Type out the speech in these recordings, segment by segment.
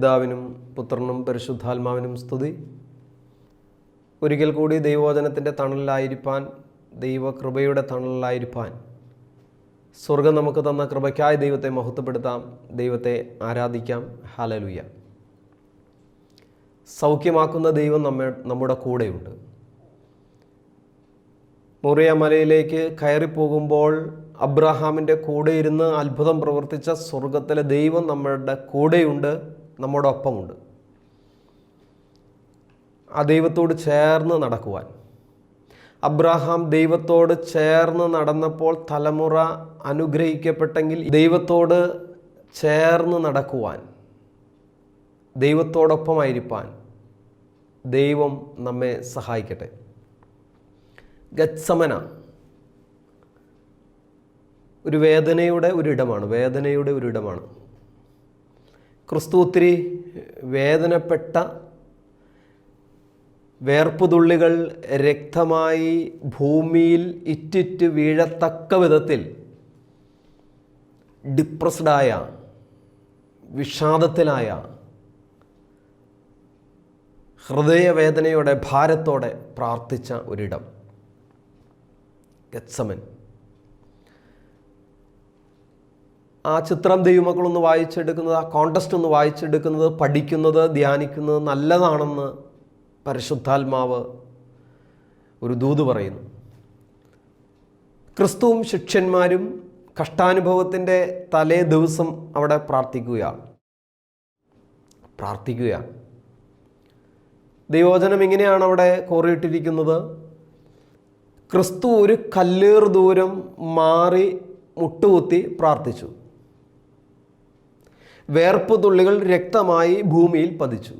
പിതാവിനും പുത്രനും പരിശുദ്ധാത്മാവിനും സ്തുതി. ഒരിക്കൽ കൂടി ദൈവവചനത്തിൻ്റെ തണലിലായിരിക്കാൻ, ദൈവകൃപയുടെ തണലിലായിരിക്കാൻ സ്വർഗം നമുക്ക് തന്ന കൃപയ്ക്കായി ദൈവത്തെ മഹത്വപ്പെടുത്താം, ദൈവത്തെ ആരാധിക്കാം. ഹല്ലേലൂയ. സൗഖ്യമാക്കുന്ന ദൈവം നമ്മുടെ കൂടെയുണ്ട്. മോറിയ മലയിലേക്ക് കയറിപ്പോകുമ്പോൾ അബ്രഹാമിൻ്റെ കൂടെ ഇരുന്ന് അത്ഭുതം പ്രവർത്തിച്ച സ്വർഗത്തിലെ ദൈവം നമ്മുടെ കൂടെയുണ്ട്, നമ്മുടെ ഒപ്പമുണ്ട്. ആ ദൈവത്തോട് ചേർന്ന് നടക്കുവാൻ, അബ്രഹാം ദൈവത്തോട് ചേർന്ന് നടന്നപ്പോൾ തലമുറ അനുഗ്രഹിക്കപ്പെട്ടെങ്കിൽ ദൈവത്തോട് ചേർന്ന് നടക്കുവാൻ, ദൈവത്തോടൊപ്പമായിരിക്കാൻ ദൈവം നമ്മെ സഹായിക്കട്ടെ. ഗത്സമന ഒരു വേദനയുടെ ഒരിടമാണ്. ക്രിസ്തു ഒത്തിരി വേദനപ്പെട്ട, വേർപ്പുതുള്ളികൾ രക്തമായി ഭൂമിയിൽ ഇറ്റിറ്റ് വീഴത്തക്ക വിധത്തിൽ ഡിപ്രസ്ഡായ, വിഷാദത്തിലായ, ഹൃദയവേദനയോടെ, ഭാരത്തോടെ പ്രാർത്ഥിച്ച ഒരിടം ഗത്സമൻ. ആ ചിത്രം ദൈവമക്കളൊന്ന് വായിച്ചെടുക്കുന്നത്, ആ കോണ്ടസ്റ്റ് ഒന്ന് വായിച്ചെടുക്കുന്നത്, പഠിക്കുന്നത്, ധ്യാനിക്കുന്നത് നല്ലതാണെന്ന് പരിശുദ്ധാത്മാവ് ഒരു ദൂത് പറയുന്നു. ക്രിസ്തുവും ശിഷ്യന്മാരും കഷ്ടാനുഭവത്തിൻ്റെ തലേ ദിവസം അവിടെ പ്രാർത്ഥിക്കുകയാണ്. ദൈവവചനം ഇങ്ങനെയാണ് അവിടെ കോറിയിട്ടിരിക്കുന്നത്. ക്രിസ്തു ഒരു കല്ലേറ് ദൂരം മാറി മുട്ടുകുത്തി പ്രാർത്ഥിച്ചു. വേർപ്പ് തുള്ളികൾ രക്തമായി ഭൂമിയിൽ പതിച്ചു.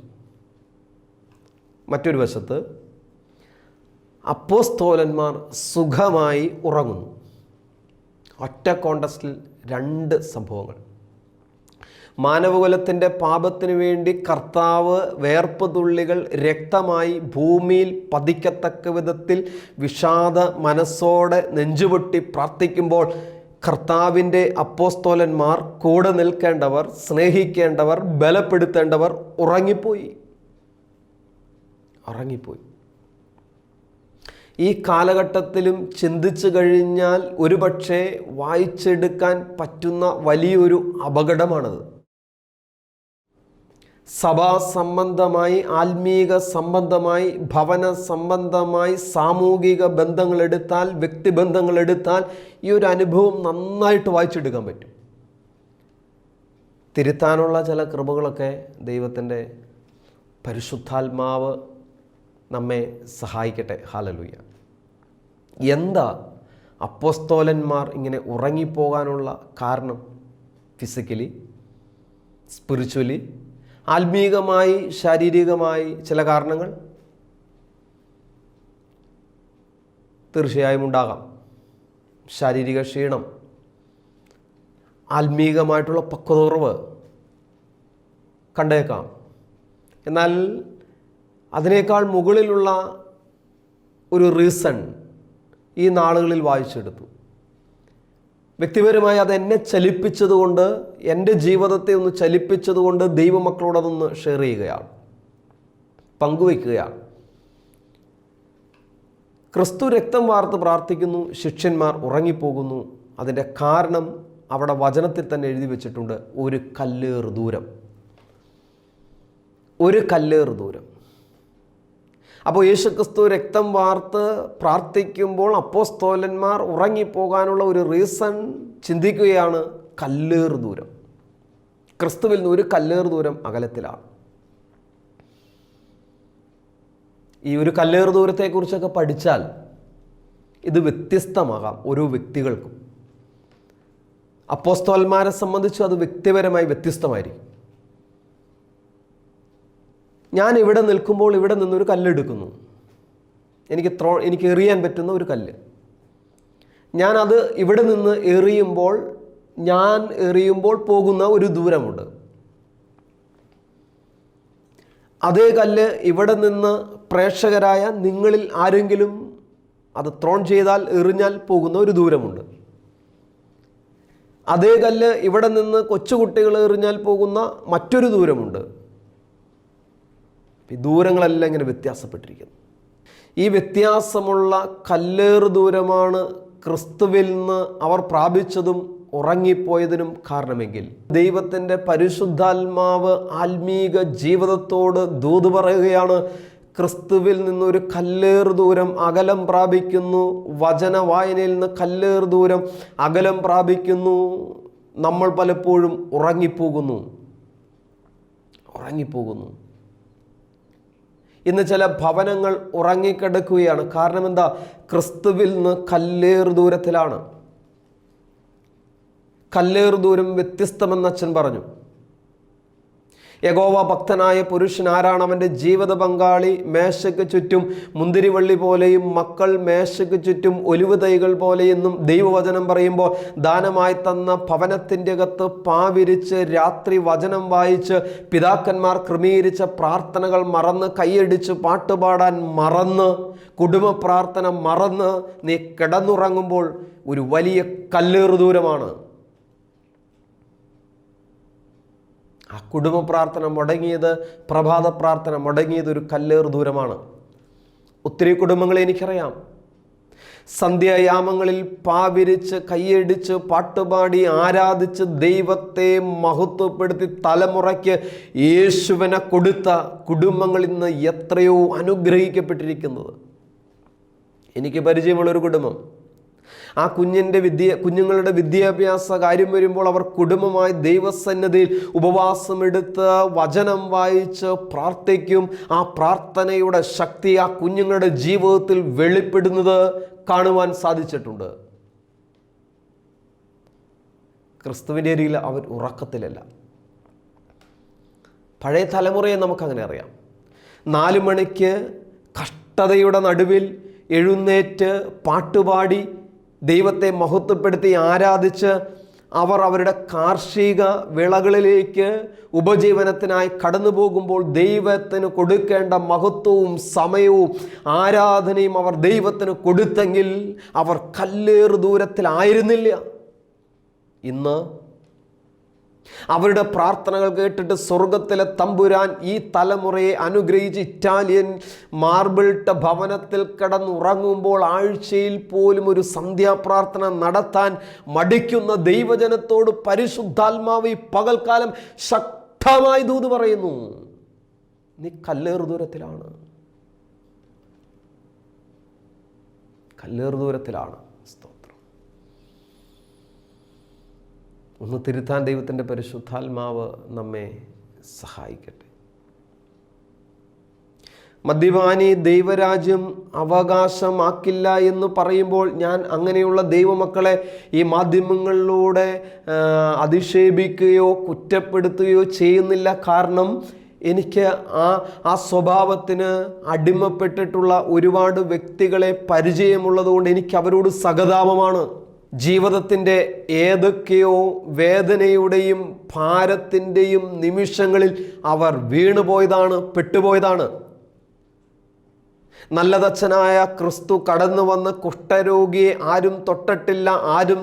മറ്റൊരു വശത്ത് അപ്പോസ്തോലന്മാർ സുഖമായി ഉറങ്ങുന്നു. ഒറ്റ കോണ്ടസ്റ്റിൽ രണ്ട് സംഭവങ്ങൾ. മാനവകുലത്തിൻ്റെ പാപത്തിനു വേണ്ടി കർത്താവ് വേർപ്പ് തുള്ളികൾ രക്തമായി ഭൂമിയിൽ പതിക്കത്തക്ക വിധത്തിൽ വിഷാദ മനസ്സോടെ നെഞ്ചുപൊട്ടി പ്രാർത്ഥിക്കുമ്പോൾ കർത്താവിൻ്റെ അപ്പോസ്തോലന്മാർ, കൂടെ നിൽക്കേണ്ടവർ, സ്നേഹിക്കേണ്ടവർ, ബലപ്പെടുത്തേണ്ടവർ ഉറങ്ങിപ്പോയി. ഈ കാലഘട്ടത്തിലും ചിന്തിച്ചു കഴിഞ്ഞാൽ ഒരുപക്ഷെ വായിച്ചെടുക്കാൻ പറ്റുന്ന വലിയൊരു അപകടമാണത്. സഭാ സംബന്ധമായി, ആത്മീക സംബന്ധമായി, ഭവന സംബന്ധമായി, സാമൂഹിക ബന്ധങ്ങളെടുത്താൽ, വ്യക്തിബന്ധങ്ങളെടുത്താൽ ഈ ഒരു അനുഭവം നന്നായിട്ട് വായിച്ചെടുക്കാൻ പറ്റും. തിരുത്താനുള്ള ചില കൃപകളൊക്കെ ദൈവത്തിൻ്റെ പരിശുദ്ധാത്മാവ് നമ്മെ സഹായിക്കട്ടെ. ഹല്ലേലൂയ. എന്താ അപ്പോസ്തോലന്മാർ ഇങ്ങനെ ഉറങ്ങിപ്പോകാനുള്ള കാരണം? ഫിസിക്കലി, സ്പിരിച്വലി, ആത്മീകമായി, ശാരീരികമായി ചില കാരണങ്ങൾ തീർച്ചയായും ഉണ്ടാകാം. ശാരീരിക ക്ഷീണം, ആത്മീകമായിട്ടുള്ള പക്വതക്കുറവ് കണ്ടേക്കാം. എന്നാൽ അതിനേക്കാൾ മുകളിലുള്ള ഒരു റീസൺ ഈ നാളുകളിൽ വായിച്ചെടുത്തു. വ്യക്തിപരമായി അതെന്നെ ചലിപ്പിച്ചതുകൊണ്ട്, എൻ്റെ ജീവിതത്തെ ഒന്ന് ചലിപ്പിച്ചതുകൊണ്ട് ദൈവമക്കളോടതൊന്ന് ഷെയർ ചെയ്യുകയാണ്, പങ്കുവയ്ക്കുകയാണ്. ക്രിസ്തു രക്തം വാർത്ത് പ്രാർത്ഥിക്കുന്നു, ശിഷ്യന്മാർ ഉറങ്ങിപ്പോകുന്നു. അതിൻ്റെ കാരണം അവിടെ വചനത്തിൽ തന്നെ എഴുതി വച്ചിട്ടുണ്ട്. ഒരു കല്ലേറ് ദൂരം. അപ്പോൾ യേശുക്രിസ്തു രക്തം വാർത്ത് പ്രാർത്ഥിക്കുമ്പോൾ അപ്പോസ്തോലന്മാർ ഉറങ്ങിപ്പോകാനുള്ള ഒരു റീസൺ ചിന്തിക്കുകയാണ്. കല്ലേറ് ദൂരം, ക്രിസ്തുവിൽ നിന്ന് ഒരു കല്ലേറ് ദൂരം അകലത്തിലാണ്. ഈ ഒരു കല്ലേറ് ദൂരത്തെക്കുറിച്ചൊക്കെ പഠിച്ചാൽ ഇത് വ്യത്യസ്തമാകാം ഓരോ വ്യക്തികൾക്കും. അപ്പോസ്തോലന്മാരെ സംബന്ധിച്ച് അത് വ്യക്തിപരമായി വ്യത്യസ്തമായിരിക്കും. ഞാൻ ഇവിടെ നിൽക്കുമ്പോൾ ഇവിടെ നിന്നൊരു കല്ലെടുക്കുന്നു, എനിക്ക് എറിയാൻ പറ്റുന്ന ഒരു കല്ല്. ഞാനത് ഇവിടെ നിന്ന് എറിയുമ്പോൾ പോകുന്ന ഒരു ദൂരമുണ്ട്. അതേ കല്ല് ഇവിടെ നിന്ന് പ്രേക്ഷകരായ നിങ്ങളിൽ ആരെങ്കിലും അത് ത്രോൺ ചെയ്താൽ, എറിഞ്ഞാൽ പോകുന്ന ഒരു ദൂരമുണ്ട്. അതേ കല്ല് ഇവിടെ നിന്ന് കൊച്ചുകുട്ടികൾ എറിഞ്ഞാൽ പോകുന്ന മറ്റൊരു ദൂരമുണ്ട്. ഈ ദൂരങ്ങളെല്ലാം ഇങ്ങനെ വ്യത്യാസപ്പെട്ടിരിക്കുന്നു. ഈ വ്യത്യാസമുള്ള കല്ലേറ് ദൂരമാണ് ക്രിസ്തുവിൽ നിന്ന് അവർ പ്രാപിച്ചതും ഉറങ്ങിപ്പോയതിനും കാരണമെങ്കിൽ ദൈവത്തിൻ്റെ പരിശുദ്ധാത്മാവ് ആത്മീക ജീവിതത്തോട് ദൂത് പറയുകയാണ്. ക്രിസ്തുവിൽ നിന്നൊരു കല്ലേറ് ദൂരം അകലം പ്രാപിക്കുന്നു. വചന വായനയിൽ നിന്ന് കല്ലേറ് ദൂരം അകലം പ്രാപിക്കുന്നു. നമ്മൾ പലപ്പോഴും ഉറങ്ങിപ്പോകുന്നു. ഇന്ന് ചില ഭവനങ്ങൾ ഉറങ്ങിക്കിടക്കുകയാണ്. കാരണം എന്താ? ക്രിസ്തുവിൽ നിന്ന് കല്ലേറ് ദൂരത്തിലാണ്. കല്ലേറ് ദൂരം വ്യത്യസ്തമെന്ന് അച്ഛൻ പറഞ്ഞു. യഹോവ ഭക്തനായ പുരുഷൻ ആരാണ്? അവൻ്റെ ജീവിത പങ്കാളി മേശയ്ക്ക് ചുറ്റും മുന്തിരിവള്ളി പോലെയും മക്കൾ മേശയ്ക്ക് ചുറ്റും ഒലിവ് തൈകൾ പോലെയെന്നും ദൈവവചനം പറയുമ്പോൾ ദാനമായി തന്ന ഭവനത്തിൻ്റെ അകത്ത് പാവിരിച്ച് രാത്രി വചനം വായിച്ച് പിതാക്കന്മാർ ക്രമീകരിച്ച പ്രാർത്ഥനകൾ മറന്ന് കൈയടിച്ച് പാട്ടുപാടാൻ മറന്ന് കുടുംബ പ്രാർത്ഥന മറന്ന് നീ കിടന്നുറങ്ങുമ്പോൾ ഒരു വലിയ കല്ലേറ് ദൂരമാണ്. ആ കുടുംബ പ്രാർത്ഥന മുടങ്ങിയത്, പ്രഭാത പ്രാർത്ഥന മുടങ്ങിയത് ഒരു കല്ലേറ് ദൂരമാണ്. ഒത്തിരി കുടുംബങ്ങളെ എനിക്കറിയാം. സന്ധ്യായാമങ്ങളിൽ പാവിരിച്ച് കൈയടിച്ച് പാട്ടുപാടി ആരാധിച്ച് ദൈവത്തെ മഹത്വപ്പെടുത്തി തലമുറയ്ക്ക് യേശുവിനെ കൊടുത്ത കുടുംബങ്ങൾ ഇന്ന് എത്രയോ അനുഗ്രഹിക്കപ്പെട്ടിരിക്കുന്നത്. എനിക്ക് പരിചയമുള്ളൊരു കുടുംബം, ആ കുഞ്ഞുങ്ങളുടെ വിദ്യാഭ്യാസ കാര്യം വരുമ്പോൾ അവർ കുടുംബമായി ദൈവസന്നിധിയിൽ ഉപവാസമെടുത്ത് വചനം വായിച്ച് പ്രാർത്ഥിക്കും. ആ പ്രാർത്ഥനയുടെ ശക്തി ആ കുഞ്ഞുങ്ങളുടെ ജീവിതത്തിൽ വെളിപ്പെടുന്നത് കാണുവാൻ സാധിച്ചിട്ടുണ്ട്. ക്രിസ്തുവിൻ്റെ അരികിൽ അവർ ഉറക്കത്തിലല്ല. പഴയ തലമുറയെ നമുക്കങ്ങനെ അറിയാം. 4 മണിക്ക് കഷ്ടതയുടെ നടുവിൽ എഴുന്നേറ്റ് പാട്ടുപാടി ദൈവത്തെ മഹത്വപ്പെടുത്തി ആരാധിച്ച് അവർ അവരുടെ കാർഷിക വിളകളിലേക്ക് ഉപജീവനത്തിനായി കടന്നു പോകുമ്പോൾ ദൈവത്തിന് കൊടുക്കേണ്ട മഹത്വവും സമയവും ആരാധനയും അവർ ദൈവത്തിന് കൊടുത്തെങ്കിൽ അവർ കല്ലേറ് ദൂരത്തിലായിരുന്നില്ല. ഇന്ന് അവരുടെ പ്രാർത്ഥനകൾ കേട്ടിട്ട് സ്വർഗത്തിലെ തമ്പുരാൻ ഈ തലമുറയെ അനുഗ്രഹിച്ച് ഇറ്റാലിയൻ മാർബിൾട്ട ഭവനത്തിൽ കിടന്നുറങ്ങുമ്പോൾ ആഴ്ചയിൽ പോലും ഒരു സന്ധ്യാപ്രാർത്ഥന നടത്താൻ മടിക്കുന്ന ദൈവജനത്തോട് പരിശുദ്ധാത്മാവ് ഈ പകൽക്കാലം ശക്തമായി ദൂത് പറയുന്നു. നീ കല്ലേറ് ദൂരത്തിലാണ്. ഒന്ന് തിരുത്താൻ ദൈവത്തിൻ്റെ പരിശുദ്ധാത്മാവ് നമ്മെ സഹായിക്കട്ടെ. മദ്യപാനി ദൈവരാജ്യം അവകാശമാക്കില്ല എന്ന് പറയുമ്പോൾ ഞാൻ അങ്ങനെയുള്ള ദൈവമക്കളെ ഈ മാധ്യമങ്ങളിലൂടെ അധിക്ഷേപിക്കുകയോ കുറ്റപ്പെടുത്തുകയോ ചെയ്യുന്നില്ല. കാരണം എനിക്ക് ആ സ്വഭാവത്തിന് അടിമപ്പെട്ടിട്ടുള്ള ഒരുപാട് വ്യക്തികളെ പരിചയമുള്ളതുകൊണ്ട് എനിക്ക് അവരോട് സഹതാപമാണ്. ജീവിതത്തിൻ്റെ ഏതൊക്കെയോ വേദനയുടെയും ഭാരത്തിൻ്റെയും നിമിഷങ്ങളിൽ അവർ വീണുപോയതാണ്, പെട്ടുപോയതാണ്. നല്ലതച്ഛനായ ക്രിസ്തു കടന്നു വന്ന് കുഷ്ഠരോഗിയെ ആരും തൊട്ടിട്ടില്ല, ആരും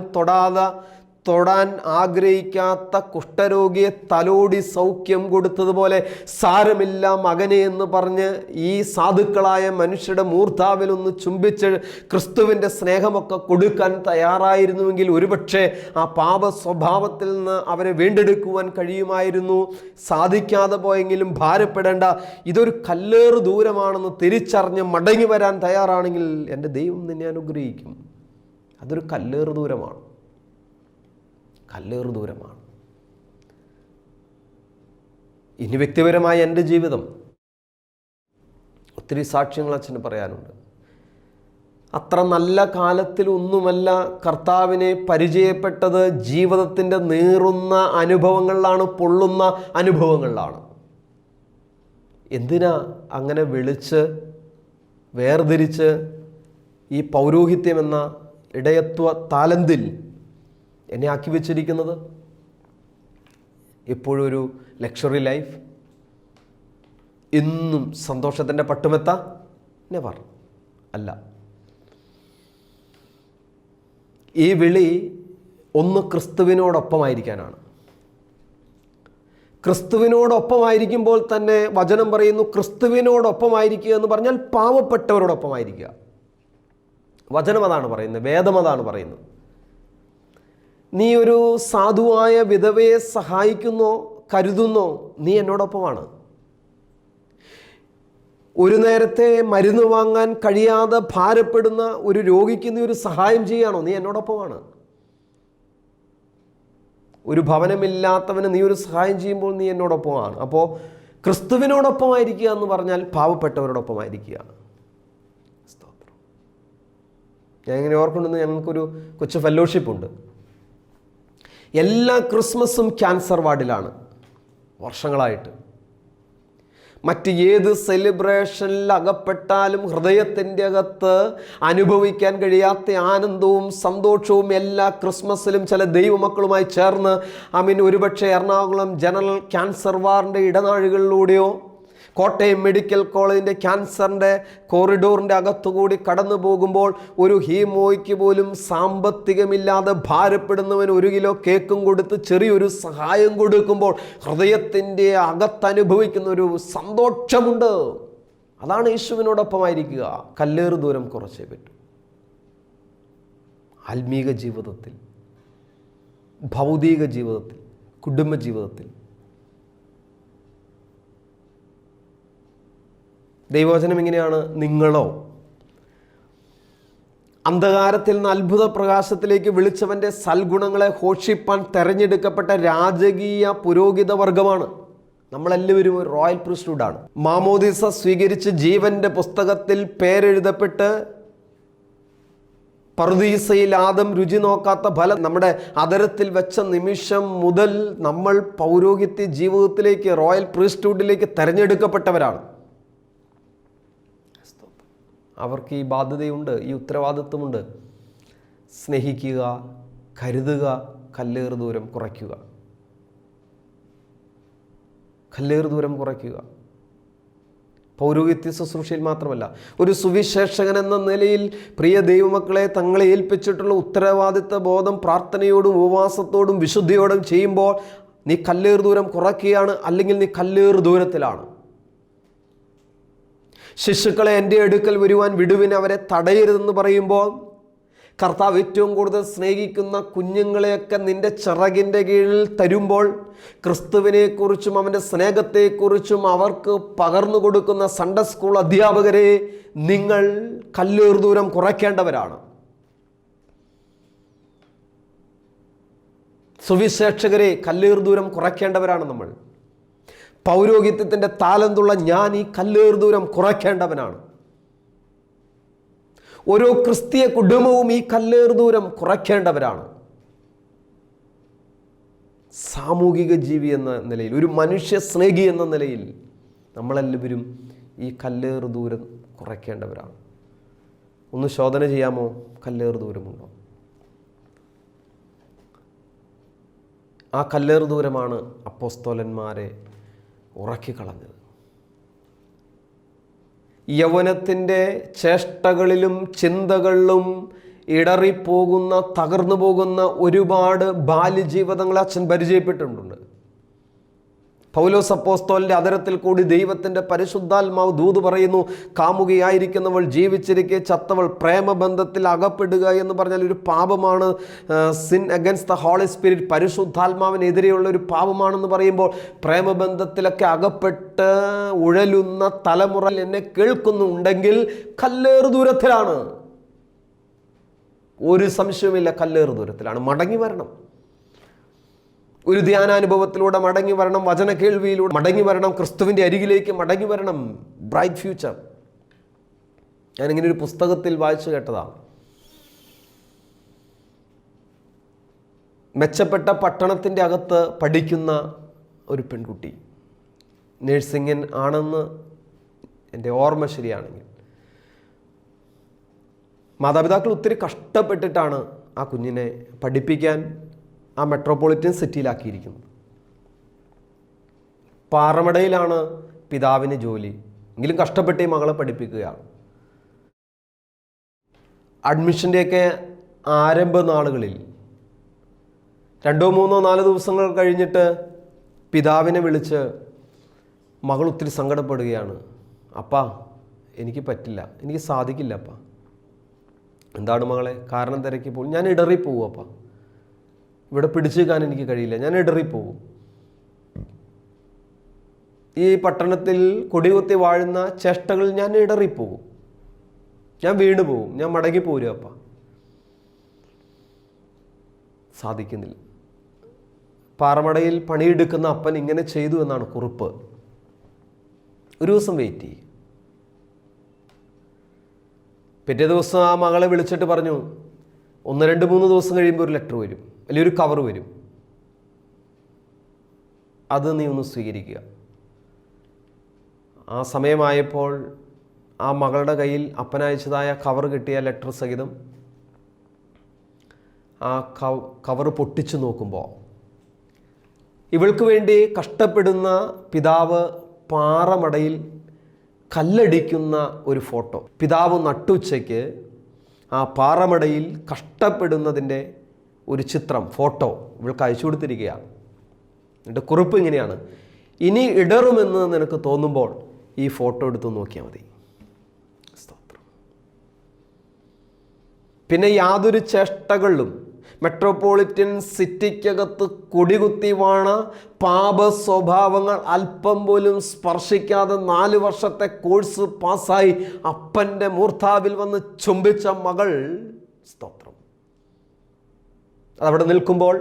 തൊടാൻ ആഗ്രഹിക്കാത്ത കുഷ്ഠരോഗിയെ തലോടി സൗഖ്യം കൊടുത്തതുപോലെ സാരമില്ല മകനെ എന്ന് പറഞ്ഞ് ഈ സാധുക്കളായ മനുഷ്യരുടെ മൂർധാവിലൊന്ന് ചുംബിച്ച് ക്രിസ്തുവിൻ്റെ സ്നേഹമൊക്കെ കൊടുക്കാൻ തയ്യാറായിരുന്നുവെങ്കിൽ ഒരുപക്ഷെ ആ പാപ സ്വഭാവത്തിൽ നിന്ന് അവരെ വീണ്ടെടുക്കുവാൻ കഴിയുമായിരുന്നു. സാധിക്കാതെ പോയെങ്കിലും ഭാരപ്പെടേണ്ട, ഇതൊരു കല്ലേറ് ദൂരമാണെന്ന് തിരിച്ചറിഞ്ഞ് മടങ്ങി വരാൻ തയ്യാറാണെങ്കിൽ എൻ്റെ ദൈവം നിന്നെ അനുഗ്രഹിക്കും. അതൊരു കല്ലേറ് ദൂരമാണ്. ഇനി വ്യക്തിപരമായ എൻ്റെ ജീവിതം ഒത്തിരി സാക്ഷ്യങ്ങൾ അച്ഛന് പറയാനുണ്ട്. അത്ര നല്ല കാലത്തിലൊന്നുമല്ല കർത്താവിനെ പരിചയപ്പെട്ടത്. ജീവിതത്തിൻ്റെ നീറുന്ന അനുഭവങ്ങളിലാണ്, പൊള്ളുന്ന അനുഭവങ്ങളിലാണ്. എന്തിനാ അങ്ങനെ വിളിച്ച് വേർതിരിച്ച് ഈ പൗരോഹിത്യം എന്ന ഇടയത്വ താലന്തിൽ എന്നെ ആക്കി വെച്ചിരിക്കുന്നത്? എപ്പോഴൊരു ലക്ഷറി ലൈഫ്, എന്നും സന്തോഷത്തിൻ്റെ പട്ടുമെത്ത? നെവർ. അല്ല. ഈ വിളി ഒന്ന് ക്രിസ്തുവിനോടൊപ്പമായിരിക്കാനാണ്. ക്രിസ്തുവിനോടൊപ്പമായിരിക്കുമ്പോൾ തന്നെ വചനം പറയുന്നു, ക്രിസ്തുവിനോടൊപ്പമായിരിക്കുക എന്ന് പറഞ്ഞാൽ പാവപ്പെട്ടവരോടൊപ്പമായിരിക്കുക. വചനം അതാണ് പറയുന്നത്, വേദം അതാണ് പറയുന്നത്. നീ ഒരു സാധുവായ വിധവയെ സഹായിക്കുന്നോ കരുതുന്നോ, നീ എന്നോടൊപ്പമാണ്. ഒരു നേരത്തെ മരുന്ന് വാങ്ങാൻ കഴിയാതെ ഭാരപ്പെടുന്ന ഒരു രോഗിക്ക് നീ ഒരു സഹായം ചെയ്യുകയാണോ, നീ എന്നോടൊപ്പമാണ്. ഒരു ഭവനമില്ലാത്തവന് നീ ഒരു സഹായം ചെയ്യുമ്പോൾ നീ എന്നോടൊപ്പമാണ്. അപ്പോൾ ക്രിസ്തുവിനോടൊപ്പമായിരിക്കുക എന്ന് പറഞ്ഞാൽ പാവപ്പെട്ടവരോടൊപ്പമായിരിക്കുക. ഞാൻ ഇങ്ങനെ ഓർക്കുന്നുണ്ടെന്ന്, ഞങ്ങൾക്കൊരു കൊച്ചു ഫെലോഷിപ്പ് ഉണ്ട്. എല്ലാ ക്രിസ്മസും ക്യാൻസർ വാർഡിലാണ് വർഷങ്ങളായിട്ട്. മറ്റ് ഏത് സെലിബ്രേഷനിൽ അകപ്പെട്ടാലും ഹൃദയത്തിൻ്റെ അകത്ത് അനുഭവിക്കാൻ കഴിയാത്ത ആനന്ദവും സന്തോഷവും എല്ലാ ക്രിസ്മസിലും ചില ദൈവമക്കളുമായി ചേർന്ന് ഒരുപക്ഷെ എറണാകുളം ജനറൽ ക്യാൻസർ വാർഡിൻ്റെ ഇടനാഴികളിലൂടെയോ കോട്ടയം മെഡിക്കൽ കോളേജിൻ്റെ ക്യാൻസറിൻ്റെ കോറിഡോറിൻ്റെ അകത്തുകൂടി കടന്നു പോകുമ്പോൾ ഒരു ഹീമോയ്ക്ക് പോലും സാമ്പത്തികമില്ലാതെ ഭാരപ്പെടുന്നവൻ 1 കിലോ കേക്കും കൊടുത്ത് ചെറിയൊരു സഹായം കൊടുക്കുമ്പോൾ ഹൃദയത്തിൻ്റെ അകത്തനുഭവിക്കുന്ന ഒരു സന്തോഷമുണ്ട്. അതാണ് യേശുവിനോടൊപ്പമായിരിക്കുക. കല്ലേറ് ദൂരം കുറച്ചേ പറ്റൂ. ആത്മീക ജീവിതത്തിൽ, ഭൗതിക ജീവിതത്തിൽ, കുടുംബ ജീവിതത്തിൽ ദൈവവചനം ഇങ്ങനെയാണ്, നിങ്ങളോ അന്ധകാരത്തിൽ നിന്ന് അത്ഭുത പ്രകാശത്തിലേക്ക് വിളിച്ചവൻ്റെ സൽഗുണങ്ങളെ ഘോഷിപ്പാൻ തെരഞ്ഞെടുക്കപ്പെട്ട രാജകീയ പുരോഹിത വർഗമാണ്. നമ്മളെല്ലാവരും ഒരു റോയൽ പ്രീസ്റ്റ്ഹുഡാണ്. മാമോദീസ സ്വീകരിച്ച് ജീവൻ്റെ പുസ്തകത്തിൽ പേരെഴുതപ്പെട്ട് പറുദീസയിൽ ആദം രുചി നോക്കാത്ത ഫലം നമ്മുടെ അതരത്തിൽ വെച്ച നിമിഷം മുതൽ നമ്മൾ പൗരോഹിത്യ ജീവിതത്തിലേക്ക്, റോയൽ പ്രീസ്റ്റ്ഹുഡിലേക്ക് തെരഞ്ഞെടുക്കപ്പെട്ടവരാണ്. അവർക്ക് ഈ ബാധ്യതയുണ്ട്, ഈ ഉത്തരവാദിത്വമുണ്ട്. സ്നേഹിക്കുക, കരുതുക, കല്ലേറ് ദൂരം കുറയ്ക്കുക. കല്ലേറ് ദൂരം കുറയ്ക്കുക. പൗരോഹിത്യ ശുശ്രൂഷയിൽ മാത്രമല്ല, ഒരു സുവിശേഷകൻ എന്ന നിലയിൽ പ്രിയ ദൈവമക്കളെ തങ്ങളെ ഏൽപ്പിച്ചിട്ടുള്ള ഉത്തരവാദിത്വ ബോധം പ്രാർത്ഥനയോടും ഉപവാസത്തോടും വിശുദ്ധിയോടും ചെയ്യുമ്പോൾ നീ കല്ലേറ് ദൂരം കുറയ്ക്കുകയാണ്, അല്ലെങ്കിൽ നീ കല്ലേറ് ദൂരത്തിലാണ്. ശിശുക്കളെ എൻ്റെ അടുക്കൽ വരുവാൻ വിടുവിന്, അവരെ തടയരുതെന്ന് പറയുമ്പോൾ കർത്താവ് ഏറ്റവും കൂടുതൽ സ്നേഹിക്കുന്ന കുഞ്ഞുങ്ങളെയൊക്കെ നിൻ്റെ ചിറകിൻ്റെ കീഴിൽ തരുമ്പോൾ ക്രിസ്തുവിനെക്കുറിച്ചും അവൻ്റെ സ്നേഹത്തെക്കുറിച്ചും അവർക്ക് പകർന്നു കൊടുക്കുന്ന സൺഡേ സ്കൂൾ അധ്യാപകരെ, നിങ്ങൾ കല്ലേറ് ദൂരം കുറയ്ക്കേണ്ടവരാണ്. സുവിശേഷകരെ, കല്ലേറ് ദൂരം കുറയ്ക്കേണ്ടവരാണ് നമ്മൾ. പൗരോഹിത്യത്തിൻ്റെ താലന്തുള്ള ഞാൻ ഈ കല്ലേറ് ദൂരം കുറയ്ക്കേണ്ടവനാണ്. ഓരോ ക്രിസ്തീയ കുടുംബവും ഈ കല്ലേറ് ദൂരം കുറയ്ക്കേണ്ടവരാണ്. സാമൂഹിക ജീവി എന്ന നിലയിൽ, ഒരു മനുഷ്യ സ്നേഹി എന്ന നിലയിൽ നമ്മളെല്ലാവരും ഈ കല്ലേറ് ദൂരം കുറയ്ക്കേണ്ടവരാണ്. ഒന്ന് ശോധന ചെയ്യാമോ? കല്ലേറ് ദൂരമുണ്ടോ? ആ കല്ലേറ് ദൂരമാണ് അപ്പോസ്തലന്മാരെ ഉറക്കിക്കളഞ്ഞത്. യൗവനത്തിൻ്റെ ചേഷ്ടകളിലും ചിന്തകളിലും ഇടറിപ്പോകുന്ന, തകർന്നു പോകുന്ന ഒരുപാട് ബാല്യജീവിതങ്ങളെ അച്ഛൻ പരിചയപ്പെട്ടിട്ടുണ്ട്. പൗലോസ് അപ്പോസ്തലന്റെ അതരത്തിൽ കൂടി ദൈവത്തിൻ്റെ പരിശുദ്ധാത്മാവ് ദൂത് പറയുന്നു, കാമുകിയായിരിക്കുന്നവൾ ജീവിച്ചിരിക്കെ ചത്തവൾ പ്രേമബന്ധത്തിൽ അകപ്പെടുക എന്ന് പറഞ്ഞാൽ ഒരു പാപമാണ്. Sin against the holy spirit, പരിശുദ്ധാത്മാവിനെതിരെയുള്ള ഒരു പാപമാണെന്ന് പറയുമ്പോൾ പ്രേമബന്ധത്തിലൊക്കെ അകപ്പെട്ട് ഉഴലുന്ന തലമുറ എന്നെ കേൾക്കുന്നുണ്ടെങ്കിൽ കല്ലേറ് ദൂരത്തിലാണ്. ഒരു സംശയവുമില്ല, കല്ലേറ് ദൂരത്തിലാണ്. മടങ്ങി വരണം. ഒരു ധ്യാനാനുഭവത്തിലൂടെ മടങ്ങി വരണം, വചന കേൾവിയിലൂടെ മടങ്ങി വരണം, ക്രിസ്തുവിൻ്റെ അരികിലേക്ക് മടങ്ങി വരണം. Bright future. ഞാനിങ്ങനെ ഒരു പുസ്തകത്തിൽ വായിച്ചു കേട്ടതാണ്. മെച്ചപ്പെട്ട പട്ടണത്തിൻ്റെ അകത്ത് പഠിക്കുന്ന ഒരു പെൺകുട്ടി, നേഴ്സിംഗിൻ ആണെന്ന് എൻ്റെ ഓർമ്മ ശരിയാണെങ്കിൽ, മാതാപിതാക്കൾ ഒത്തിരി കഷ്ടപ്പെട്ടിട്ടാണ് ആ കുഞ്ഞിനെ പഠിപ്പിക്കാൻ ആ മെട്രോപൊളിറ്റൻ സിറ്റിയിലാക്കിയിരിക്കുന്നത്. പാറമടയിലാണ് പിതാവിന് ജോലി, എങ്കിലും കഷ്ടപ്പെട്ട് ഈ മകളെ പഠിപ്പിക്കുകയാണ്. അഡ്മിഷൻ്റെയൊക്കെ ആരംഭ നാളുകളിൽ 2, 3, 4 ദിവസങ്ങൾ കഴിഞ്ഞിട്ട് പിതാവിനെ വിളിച്ച് മകൾ ഒത്തിരി സങ്കടപ്പെടുകയാണ്. അപ്പാ, എനിക്ക് പറ്റില്ല, എനിക്ക് സാധിക്കില്ല അപ്പാ. എന്താണ് മകളെ? കാരണം തിരക്കിപ്പോൾ ഞാൻ ഇടറിപ്പോവും അപ്പാ, ഇവിടെ പിടിച്ചു നിൽക്കാൻ എനിക്ക് കഴിയില്ല, ഞാൻ ഇടറിപ്പോവും. ഈ പട്ടണത്തിൽ കൊടികുത്തി വാഴുന്ന ചേഷ്ടകൾ ഞാൻ ഇടറിപ്പോവും, ഞാൻ വീണു പോവും, ഞാൻ മടങ്ങിപ്പോരും അപ്പാ. സാധിക്കുന്നില്ല. പാറമടയിൽ പണിയെടുക്കുന്ന അപ്പൻ ഇങ്ങനെ ചെയ്തു എന്നാണ് കുറിപ്പ്. ഒരു ദിവസം വെയിറ്റ് ചെയ്യും. പിറ്റേ ദിവസം ആ മകളെ വിളിച്ചിട്ട് പറഞ്ഞു, 1, 2, 3 ദിവസം കഴിയുമ്പോൾ ഒരു ലെറ്റർ വരും, അല്ലെങ്കിൽ ഒരു കവർ വരും, അത് നീ ഒന്ന് സ്വീകരിക്കുക. ആ സമയമായപ്പോൾ ആ മകളുടെ കയ്യിൽ അപ്പനയച്ചതായ കവർ കിട്ടിയ ലെറ്റർ സഹിതം ആ കവർ പൊട്ടിച്ചു നോക്കുമ്പോൾ ഇവൾക്ക് വേണ്ടി കഷ്ടപ്പെടുന്ന പിതാവ് പാറമടയിൽ കല്ലടിക്കുന്ന ഒരു ഫോട്ടോ. പിതാവ് നട്ടുച്ചയ്ക്ക് ആ പാറമടയിൽ കഷ്ടപ്പെടുന്നതിൻ്റെ ഒരു ചിത്രം, ഫോട്ടോ ഇവൾക്ക് അയച്ചു കൊടുത്തിരിക്കുകയാണ്. എന്നിട്ട് കുറിപ്പ് ഇങ്ങനെയാണ്: ഇനി ഇടറുമെന്ന് നിനക്ക് തോന്നുമ്പോൾ ഈ ഫോട്ടോ എടുത്ത് നോക്കിയാൽ മതി. സ്തോത്രം. പിന്നെ യാതൊരു ചേഷ്ടകളിലും മെട്രോപൊളിറ്റൻ സിറ്റിക്കകത്ത് കൊടികുത്തി വാണ പാപ സ്വഭാവങ്ങൾ അല്പം പോലും സ്പർശിക്കാതെ 4 വർഷത്തെ കോഴ്സ് പാസ്സായി അപ്പൻ്റെ മൂർധാവിൽ വന്ന് ചുംബിച്ച മകൾ, സ്തോത്രം, അതവിടെ നിൽക്കുമ്പോൾ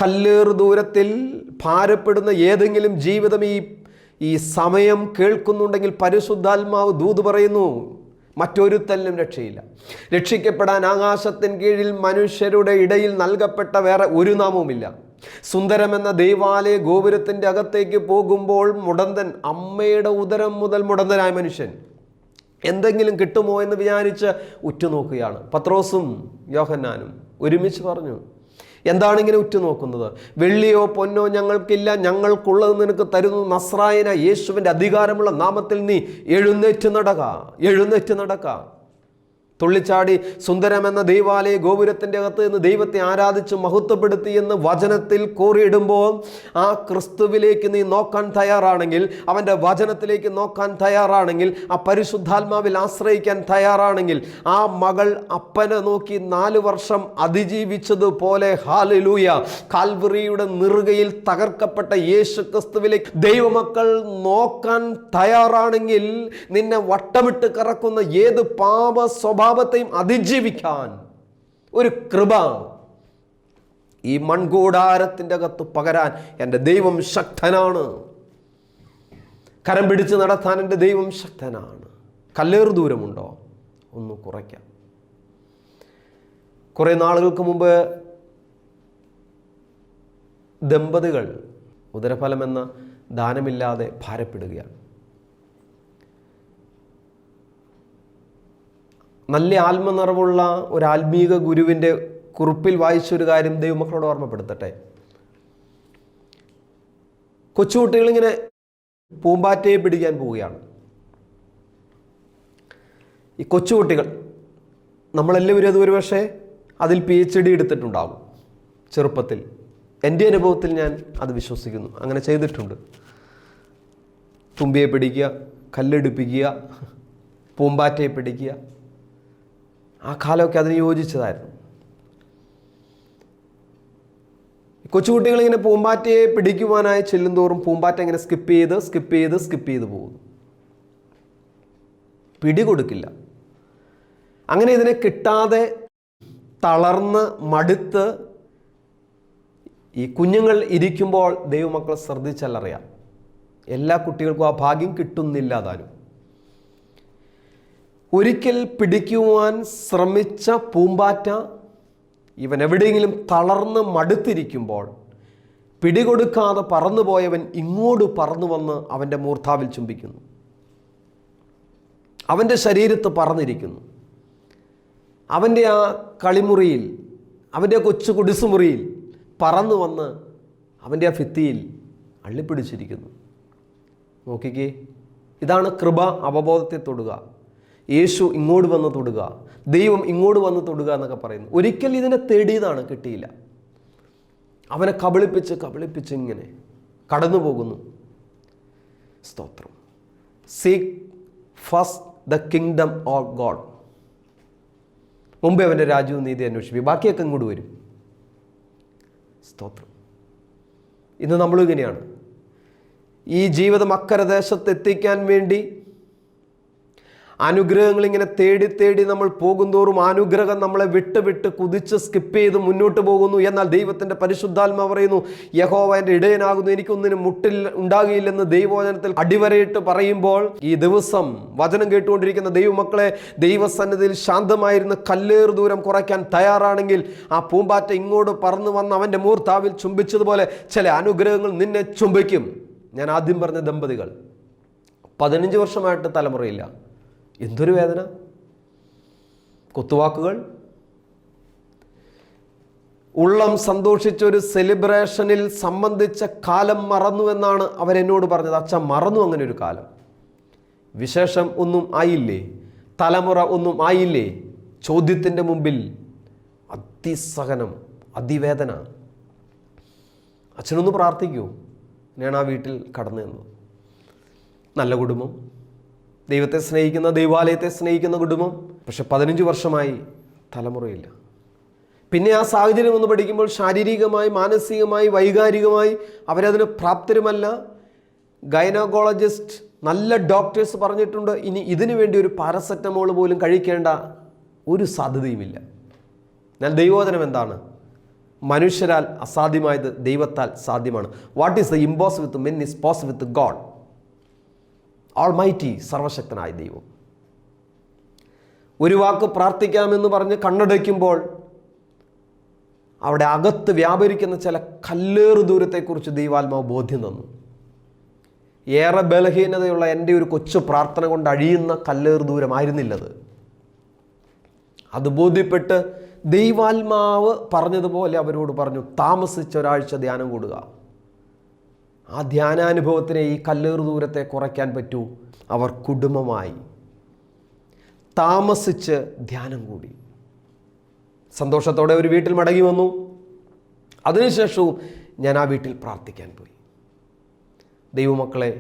കല്ലേറ് ദൂരത്തിൽ ഭാരപ്പെടുന്ന ഏതെങ്കിലും ജീവിതം ഈ സമയം കേൾക്കുന്നുണ്ടെങ്കിൽ പരിശുദ്ധാത്മാവ് ദൂത് പറയുന്നു, മറ്റൊരുത്തലിനും രക്ഷയില്ല. രക്ഷിക്കപ്പെടാൻ ആകാശത്തിൻ കീഴിൽ മനുഷ്യരുടെ ഇടയിൽ നൽകപ്പെട്ട വേറെ ഒരു നാമവുമില്ല. സുന്ദരമെന്ന ദൈവാലയ ഗോപുരത്തിൻ്റെ അകത്തേക്ക് പോകുമ്പോൾ മുടന്തൻ, അമ്മയുടെ ഉദരം മുതൽ മുടന്തനായ മനുഷ്യൻ എന്തെങ്കിലും കിട്ടുമോ എന്ന് വിചാരിച്ച് ഉറ്റുനോക്കുകയാണ്. പത്രോസും യോഹന്നാനും ഒരുമിച്ച് പറഞ്ഞു, എന്താണ് ഇങ്ങനെ ഉറ്റുനോക്കുന്നത്? വെള്ളിയോ പൊന്നോ ഞങ്ങൾക്കില്ല, ഞങ്ങൾക്കുള്ളത് നിനക്ക് തരുന്നു. നസ്രായന യേശുവിൻ്റെ അധികാരമുള്ള നാമത്തിൽ നീ എഴുന്നേറ്റ് നടക്ക. തുള്ളിച്ചാടി സുന്ദരമെന്ന ദൈവാലയ ഗോപുരത്തിൻ്റെ അകത്ത് നിന്ന് ദൈവത്തെ ആരാധിച്ച് മഹത്വപ്പെടുത്തി എന്ന് വചനത്തിൽ കോറിയിടുമ്പോൾ ആ ക്രിസ്തുവിലേക്ക് നീ നോക്കാൻ തയ്യാറാണെങ്കിൽ, അവൻ്റെ വചനത്തിലേക്ക് നോക്കാൻ തയ്യാറാണെങ്കിൽ, ആ പരിശുദ്ധാത്മാവിൽ ആശ്രയിക്കാൻ തയ്യാറാണെങ്കിൽ, ആ മകൾ അപ്പനെ നോക്കി 4 വർഷം അതിജീവിച്ചതുപോലെ, ഹല്ലേലൂയ, കാൽവറിയുടെ നിറുകയിൽ തകർക്കപ്പെട്ട യേശു ക്രിസ്തുവിലേക്ക് ദൈവമക്കൾ നോക്കാൻ തയ്യാറാണെങ്കിൽ, നിന്നെ വട്ടമിട്ട് കറക്കുന്ന ഏത് പാപ സ്വഭാവത്തെയും അതിജീവിക്കാൻ ഒരു കൃപ ഈ മൺകൂടാരത്തിൻ്റെ അകത്ത് പകരാൻ എൻ്റെ ദൈവം ശക്തനാണ്. കരം പിടിച്ച് നടത്താൻ എൻ്റെ ദൈവം ശക്തനാണ്. കല്ലേറ് ദൂരമുണ്ടോ? ഒന്ന് കുറയ്ക്കാം. കുറേ നാളുകൾക്ക് മുമ്പ് ദമ്പതികൾ ഉദരഫലമെന്ന ദാനമില്ലാതെ ഭാരപ്പെടുകയാണ്. നല്ല ആത്മനിറവുള്ള ഒരു ആത്മീക ഗുരുവിൻ്റെ കുറിപ്പിൽ വായിച്ചൊരു കാര്യം ദൈവമക്കളോട് ഓർമ്മപ്പെടുത്തട്ടെ. കൊച്ചുകുട്ടികളിങ്ങനെ പൂമ്പാറ്റയെ പിടിക്കാൻ പോവുകയാണ്. ഈ കൊച്ചുകുട്ടികൾ, നമ്മളെല്ലാവരും അത് ഒരുപക്ഷെ അതിൽ PhD എടുത്തിട്ടുണ്ടാകും ചെറുപ്പത്തിൽ. എൻ്റെ അനുഭവത്തിൽ ഞാൻ അത് വിശ്വസിക്കുന്നു, അങ്ങനെ ചെയ്തിട്ടുണ്ട്. തുമ്പിയെ പിടിക്കുക, കല്ലെടുപ്പിക്കുക, പൂമ്പാറ്റയെ പിടിക്കുക, ആ കാലമൊക്കെ അതിന് യോജിച്ചതായിരുന്നു. കൊച്ചുകുട്ടികളിങ്ങനെ പൂമ്പാറ്റയെ പിടിക്കുവാനായി ചെല്ലുന്തോറും പൂമ്പാറ്റ ഇങ്ങനെ സ്കിപ്പ് ചെയ്ത് പോകുന്നു. പിടികൊടുക്കില്ല. അങ്ങനെ ഇതിനെ കിട്ടാതെ തളർന്ന് മടുത്ത് ഈ കുഞ്ഞുങ്ങൾ ഇരിക്കുമ്പോൾ ദൈവമക്കൾ ശ്രദ്ധിച്ചാലറിയാം, എല്ലാ കുട്ടികൾക്കും ആ ഭാഗ്യം കിട്ടുന്നില്ല. താനും ഒരിക്കൽ പിടിക്കുവാൻ ശ്രമിച്ച പൂമ്പാറ്റ ഇവൻ എവിടെയെങ്കിലും തളർന്ന് മടുത്തിരിക്കുമ്പോൾ പിടികൊടുക്കാതെ പറന്നുപോയവൻ ഇങ്ങോട്ട് പറന്നു വന്ന് അവൻ്റെ മൂർധാവിൽ ചുംബിക്കുന്നു. അവൻ്റെ ശരീരത്ത് പറന്നിരിക്കുന്നു. അവൻ്റെ ആ കളിമുറിയിൽ, അവൻ്റെ കൊച്ചു കുടിസുമുറിയിൽ പറന്നു വന്ന് അവൻ്റെ ആ ഭിത്തിയിൽ അള്ളിപ്പിടിച്ചിരിക്കുന്നു. നോക്കിക്കേ, ഇതാണ് കൃപ. അവബോധത്തെ തൊടുക, യേശു ഇങ്ങോട്ട് വന്ന് തൊടുക, ദൈവം ഇങ്ങോട്ട് വന്ന് തൊടുക എന്നൊക്കെ പറയുന്നു. ഒരിക്കൽ ഇതിനെ തേടിയതാണ്, കിട്ടിയില്ല. അവനെ കബളിപ്പിച്ച് ഇങ്ങനെ കടന്നു പോകുന്നു. സ്തോത്രം. Seek first the kingdom of God. മുമ്പേ അവൻ്റെ രാജ്യവും നീതി അന്വേഷിപ്പിക്കും, ബാക്കിയൊക്കെ ഇങ്ങോട്ട് വരും. സ്തോത്രം. ഇന്ന് നമ്മളും ഇങ്ങനെയാണ്. ഈ ജീവിതം അക്കരദേശത്ത് എത്തിക്കാൻ വേണ്ടി അനുഗ്രഹങ്ങൾ ഇങ്ങനെ തേടി തേടി നമ്മൾ പോകുന്തോറും അനുഗ്രഹം നമ്മളെ വിട്ട് കുതിച്ച് സ്കിപ്പ് ചെയ്ത് മുന്നോട്ട് പോകുന്നു. എന്നാൽ ദൈവത്തിൻ്റെ പരിശുദ്ധാത്മാവ് പറയുന്നു, യഹോവ എൻ്റെ ഇടയനാകുന്നു, എനിക്കൊന്നിനും ഉണ്ടാകുകയില്ലെന്ന് ദൈവവചനത്തിൽ അടിവരയിട്ട് പറയുമ്പോൾ, ഈ ദിവസം വചനം കേട്ടുകൊണ്ടിരിക്കുന്ന ദൈവമക്കളെ, ദൈവസന്നിധിയിൽ ശാന്തമായിരുന്ന് കല്ലേറ് ദൂരം കുറയ്ക്കാൻ തയ്യാറാണെങ്കിൽ ആ പൂമ്പാറ്റ ഇങ്ങോട്ട് പറന്നു വന്ന് അവൻ്റെ മൂർത്താവിൽ ചുംബിച്ചതുപോലെ ചില അനുഗ്രഹങ്ങൾ നിന്നെ ചുംബിക്കും. ഞാൻ ആദ്യം പറഞ്ഞ ദമ്പതികൾ 15 വർഷമായിട്ട് തലമുറയില്ല. എന്തൊരു വേദന, കുത്തുവാക്കുകൾ. ഉള്ളം സന്തോഷിച്ചൊരു സെലിബ്രേഷനിൽ സംബന്ധിച്ച കാലം മറന്നു എന്നാണ് അവരെന്നോട് പറഞ്ഞത്. അച്ഛൻ മറന്നു അങ്ങനെ ഒരു കാലം. വിശേഷം ഒന്നും ആയില്ലേ, തലമുറ ഒന്നും ആയില്ലേ, ചോദ്യത്തിൻ്റെ മുമ്പിൽ അതിസഹനം, അതിവേദന. അച്ഛനൊന്ന് പ്രാർത്ഥിക്കൂ. ഞാൻ ആ വീട്ടിൽ കടന്നു നിന്നു. നല്ല കുടുംബം, ദൈവത്തെ സ്നേഹിക്കുന്ന, ദൈവാലയത്തെ സ്നേഹിക്കുന്ന കുടുംബം. പക്ഷെ 15 വർഷമായി തലമുറയില്ല. പിന്നെ ആ സാഹചര്യം ഒന്ന് പഠിക്കുമ്പോൾ ശാരീരികമായി, മാനസികമായി, വൈകാരികമായി അവരതിന് പ്രാപ്തരുമല്ല. ഗൈനക്കോളജിസ്റ്റ്, നല്ല ഡോക്ടേഴ്സ് പറഞ്ഞിട്ടുണ്ട്, ഇനി ഇതിനു വേണ്ടി ഒരു പാരസെറ്റമോൾ പോലും കഴിക്കേണ്ട ഒരു സാധ്യതയുമില്ല. എന്നാൽ ദൈവവചനം എന്താണ്? മനുഷ്യരാൽ അസാധ്യമായത് ദൈവത്താൽ സാധ്യമാണ്. What is the impossible with men is possible with God. Almighty, സർവശക്തനായ ദൈവം. ഒരു വാക്ക് പ്രാർത്ഥിക്കാമെന്ന് പറഞ്ഞ് കണ്ണടയ്ക്കുമ്പോൾ അവിടെ അകത്ത് വ്യാപരിക്കുന്ന ചില കല്ലേറ് ദൂരത്തെക്കുറിച്ച് ദൈവാത്മാവ് ബോധ്യം തന്നു. ഏറെ ബലഹീനതയുള്ള എൻ്റെ ഒരു കൊച്ചു പ്രാർത്ഥന കൊണ്ട് അഴിയുന്ന കല്ലേറ് ദൂരമായിരുന്നില്ലത്. അത് ബോധ്യപ്പെട്ട് ദൈവാത്മാവ് പറഞ്ഞതുപോലെ അവരോട് പറഞ്ഞു, താമസിച്ച ഒരാഴ്ച ധ്യാനം കൂടുക. ആ ധ്യാനാനുഭവത്തിനെ, ഈ കല്ലേറ് ദൂരത്തെ കുറയ്ക്കാൻ പറ്റൂ. അവർ കുടുംബമായി താമസിച്ച് ധ്യാനം കൂടി. സന്തോഷത്തോടെ ഒരു വീട്ടിൽ മടങ്ങി വന്നു. അതിനുശേഷവും ഞാൻ ആ വീട്ടിൽ പ്രാർത്ഥിക്കാൻ പോയി. ദൈവമക്കളെ,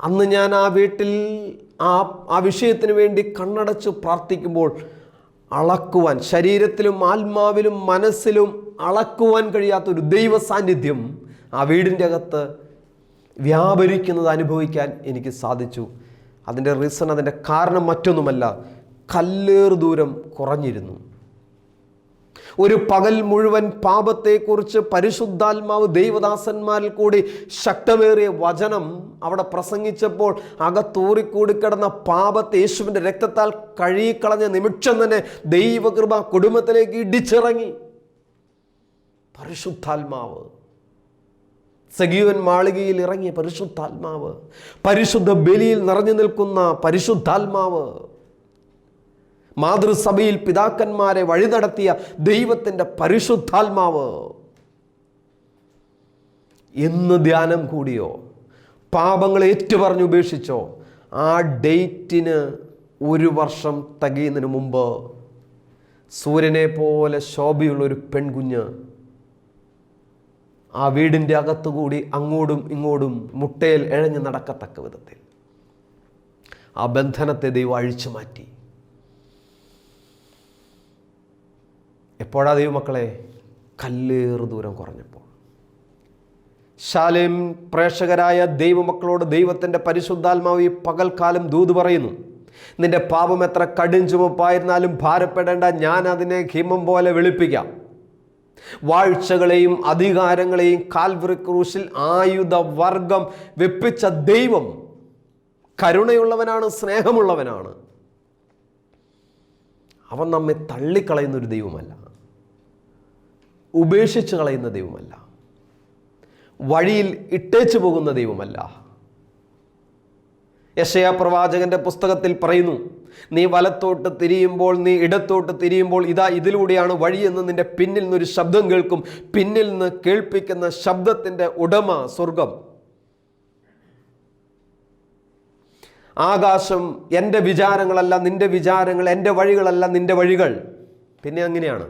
അന്ന് ഞാൻ ആ വീട്ടിൽ ആ വിഷയത്തിന് വേണ്ടി കണ്ണടച്ച് പ്രാർത്ഥിക്കുമ്പോൾ അളക്കുവാൻ, ശരീരത്തിലും ആത്മാവിലും മനസ്സിലും അളക്കുവാൻ കഴിയാത്തൊരു ദൈവ സാന്നിധ്യം ആ വീടിൻ്റെ അകത്ത് വ്യാപരിക്കുന്നത് അനുഭവിക്കാൻ എനിക്ക് സാധിച്ചു. അതിൻ്റെ റീസൺ, അതിൻ്റെ കാരണം മറ്റൊന്നുമല്ല, കല്ലേറ് ദൂരം കുറഞ്ഞിരുന്നു. ഒരു പകൽ മുഴുവൻ പാപത്തെക്കുറിച്ച് പരിശുദ്ധാത്മാവ് ദൈവദാസന്മാരിൽ കൂടി ശക്തമേറിയ വചനം അവിടെ പ്രസംഗിച്ചപ്പോൾ അകത്തൂറിക്കൂടിക്കിടന്ന പാപത്തെ യേശുവിൻ്റെ രക്തത്താൽ കഴുകിക്കളഞ്ഞ നിമിഷം തന്നെ ദൈവകൃപ കുടുംബത്തിലേക്ക് ഇടിച്ചിറങ്ങി. പരിശുദ്ധാത്മാവ്, സഗീവൻ മാളികയിൽ ഇറങ്ങിയ പരിശുദ്ധാത്മാവ്, പരിശുദ്ധ ബലിയിൽ നിറഞ്ഞു നിൽക്കുന്ന പരിശുദ്ധാത്മാവ്, മാതൃസഭയിൽ പിതാക്കന്മാരെ വഴി നടത്തിയ ദൈവത്തിൻ്റെ പരിശുദ്ധാത്മാവ് എന്ന് ധ്യാനം കൂടിയോ, പാപങ്ങൾ ഏറ്റുപറഞ്ഞ് ഉപേക്ഷിച്ചോ, ആ ഡേറ്റിന് 1 വർഷം തികയുന്നതിന് മുമ്പ് സൂര്യനെ പോലെ ശോഭയുള്ളൊരു പെൺകുഞ്ഞ് ആ വീടിൻ്റെ അകത്തുകൂടി അങ്ങോട്ടും ഇങ്ങോട്ടും മുട്ടയിൽ ഇഴഞ്ഞ് നടക്കത്തക്ക വിധത്തിൽ ആ ബന്ധനത്തെ ദൈവം അഴിച്ചു മാറ്റി. എപ്പോഴാ ദൈവമക്കളെ? കല്ലേറ് ദൂരം കുറഞ്ഞപ്പോൾ. ശാലേം പ്രേക്ഷകരായ ദൈവമക്കളോട് ദൈവത്തിൻ്റെ പരിശുദ്ധാത്മാവ് ഈ പകൽക്കാലം ദൂത് പറയുന്നു, നിന്റെ പാപം എത്ര കടും ചുമപ്പായിരുന്നാലും ഭാരപ്പെടേണ്ട, ഞാൻ അതിനെ ഹിമം പോലെ വെളുപ്പിക്കാം. വാഴ്ചകളെയും അധികാരങ്ങളെയും കാൽവറി ക്രൂശിൽ ആയുധവർഗം വെപ്പിച്ച ദൈവം കരുണയുള്ളവനാണ്, സ്നേഹമുള്ളവനാണ്. അവൻ നമ്മെ തള്ളിക്കളയുന്നൊരു ദൈവമല്ല, ഉപേക്ഷിച്ച് കളയുന്ന ദൈവമല്ല, വഴിയിൽ ഇട്ടേച്ചു പോകുന്ന ദൈവമല്ല. യെശയ്യാ പ്രവാചകന്റെ പുസ്തകത്തിൽ പറയുന്നു, നീ വലത്തോട്ട് തിരിയുമ്പോൾ, നീ ഇടത്തോട്ട് തിരിയുമ്പോൾ, ഇതാ ഇതിലൂടെയാണ് വഴിയെന്ന് നിന്റെ പിന്നിൽ നിന്നൊരു ശബ്ദം കേൾക്കും. പിന്നിൽ നിന്ന് കേൾപ്പിക്കുന്ന ശബ്ദത്തിൻ്റെ ഉടമ സ്വർഗം. ആകാശം എൻ്റെ വിചാരങ്ങളല്ല നിൻ്റെ വിചാരങ്ങൾ, എൻ്റെ വഴികളല്ല നിൻ്റെ വഴികൾ. പിന്നെ അങ്ങനെയാണ്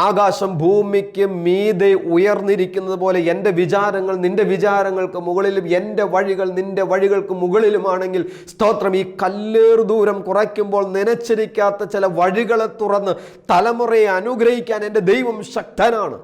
ആകാശം ഭൂമിക്ക് മീതെ ഉയർന്നിരിക്കുന്നത് പോലെ എൻ്റെ വിചാരങ്ങൾ നിൻ്റെ വിചാരങ്ങൾക്ക് മുകളിലും എൻ്റെ വഴികൾ നിൻ്റെ വഴികൾക്ക് മുകളിലുമാണെങ്കിൽ സ്തോത്രം, ഈ കല്ലേറ് ദൂരം കുറയ്ക്കുമ്പോൾ നനച്ചിരിക്കാത്ത ചില വഴികളെ തുറന്ന് തലമുറയെ അനുഗ്രഹിക്കാൻ എൻ്റെ ദൈവം ശക്തനാണ്.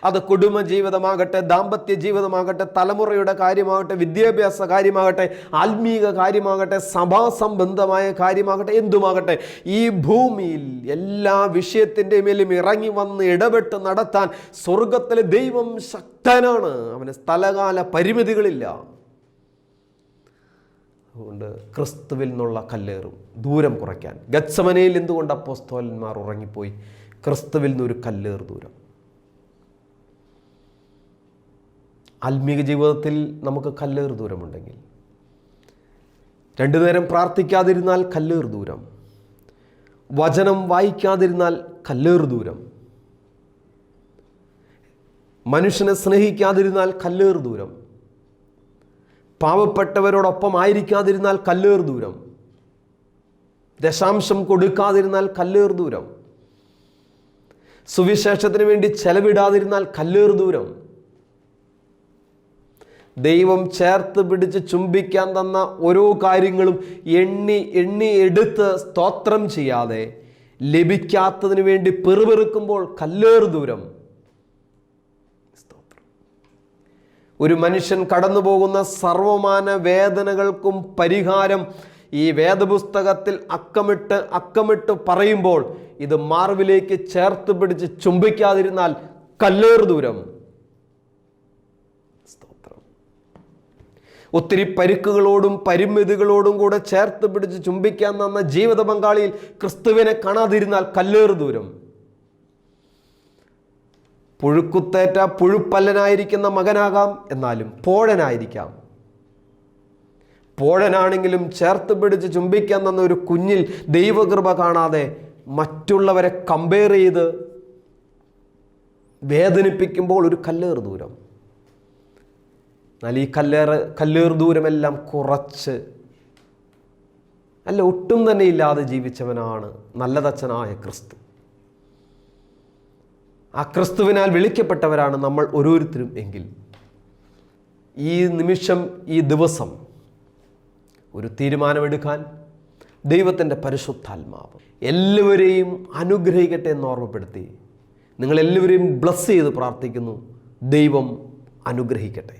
അത് കുടുംബ ജീവിതമാകട്ടെ, ദാമ്പത്യ ജീവിതമാകട്ടെ, തലമുറയുടെ കാര്യമാകട്ടെ, വിദ്യാഭ്യാസ കാര്യമാകട്ടെ, ആത്മീക കാര്യമാകട്ടെ, സഭാസംബന്ധമായ കാര്യമാകട്ടെ, എന്തുമാകട്ടെ, ഈ ഭൂമിയിൽ എല്ലാ വിഷയത്തിൻ്റെ മേലും ഇറങ്ങി വന്ന് ഇടപെട്ട് നടത്താൻ സ്വർഗത്തിലെ ദൈവം ശക്തനാണ്. അവന് സ്ഥലകാല പരിമിതികളില്ല. അതുകൊണ്ട് ക്രിസ്തുവിൽ നിന്നുള്ള കല്ലേറും ദൂരം കുറയ്ക്കാൻ ഗത്സമനയിൽ എന്തുകൊണ്ട് അപ്പോസ്തലന്മാർ ഉറങ്ങിപ്പോയി? ക്രിസ്തുവിൽ നിന്നൊരു കല്ലേറ് ദൂരം. ആത്മീക ജീവിതത്തിൽ നമുക്ക് കല്ലേറ് ദൂരമുണ്ടെങ്കിൽ, രണ്ടു നേരം പ്രാർത്ഥിക്കാതിരുന്നാൽ കല്ലേറ് ദൂരം, വചനം വായിക്കാതിരുന്നാൽ കല്ലേറ് ദൂരം, മനുഷ്യനെ സ്നേഹിക്കാതിരുന്നാൽ കല്ലേറ് ദൂരം, പാവപ്പെട്ടവരോടൊപ്പം ആയിരിക്കാതിരുന്നാൽ കല്ലേറ് ദൂരം, ദശാംശം കൊടുക്കാതിരുന്നാൽ കല്ലേറ് ദൂരം, സുവിശേഷത്തിന് വേണ്ടി ചെലവിടാതിരുന്നാൽ കല്ലേറ് ദൂരം. ദൈവം ചേർത്ത് പിടിച്ച് ചുംബിക്കാൻ തന്ന ഓരോ കാര്യങ്ങളും എണ്ണി എടുത്ത് സ്തോത്രം ചെയ്യാതെ ലഭിക്കാത്തതിന് വേണ്ടി പെറുപെറുക്കുമ്പോൾ കല്ലേറ് ദൂരം. ഒരു മനുഷ്യൻ കടന്നു പോകുന്ന സർവമാന വേദനകൾക്കും പരിഹാരം ഈ വേദപുസ്തകത്തിൽ അക്കമിട്ട് പറയുമ്പോൾ ഇത് മാർവിലേക്ക് ചേർത്ത് പിടിച്ച് ചുംബിക്കാതിരുന്നാൽ കല്ലേറ് ദൂരം. ഒത്തിരി പരുക്കുകളോടും പരിമിതികളോടും കൂടെ ചേർത്ത് പിടിച്ച് ചുംബിക്കാൻ തന്ന ജീവിത പങ്കാളിയിൽ ക്രിസ്തുവിനെ കാണാതിരുന്നാൽ കല്ലേറ് ദൂരം. പുഴുക്കുത്തേറ്റ പുഴുപ്പല്ലനായിരിക്കുന്ന മകനാകാം, എന്നാലും പോഴനായിരിക്കാം. പോഴനാണെങ്കിലും ചേർത്ത് പിടിച്ച് ചുംബിക്കാൻ തന്ന ഒരു കുഞ്ഞിൽ ദൈവകൃപ കാണാതെ മറ്റുള്ളവരെ കമ്പയർ ചെയ്ത് വേദനിപ്പിക്കുമ്പോൾ ഒരു കല്ലേറ് ദൂരം. എന്നാൽ ഈ കല്ലേറ് ദൂരമെല്ലാം കുറച്ച് അല്ല ഒട്ടും തന്നെ ഇല്ലാതെ ജീവിച്ചവനാണ് നല്ലതച്ഛനായ ക്രിസ്തു. ആ ക്രിസ്തുവിനാൽ വിളിക്കപ്പെട്ടവരാണ് നമ്മൾ ഓരോരുത്തരും എങ്കിൽ ഈ നിമിഷം, ഈ ദിവസം ഒരു തീരുമാനമെടുക്കാൻ ദൈവത്തിൻ്റെ പരിശുദ്ധാത്മാവ് എല്ലാവരെയും അനുഗ്രഹിക്കട്ടെ എന്ന് ഓർമ്മപ്പെടുത്തി നിങ്ങളെല്ലാവരെയും ബ്ലസ് ചെയ്ത് പ്രാർത്ഥിക്കുന്നു. ദൈവം അനുഗ്രഹിക്കട്ടെ.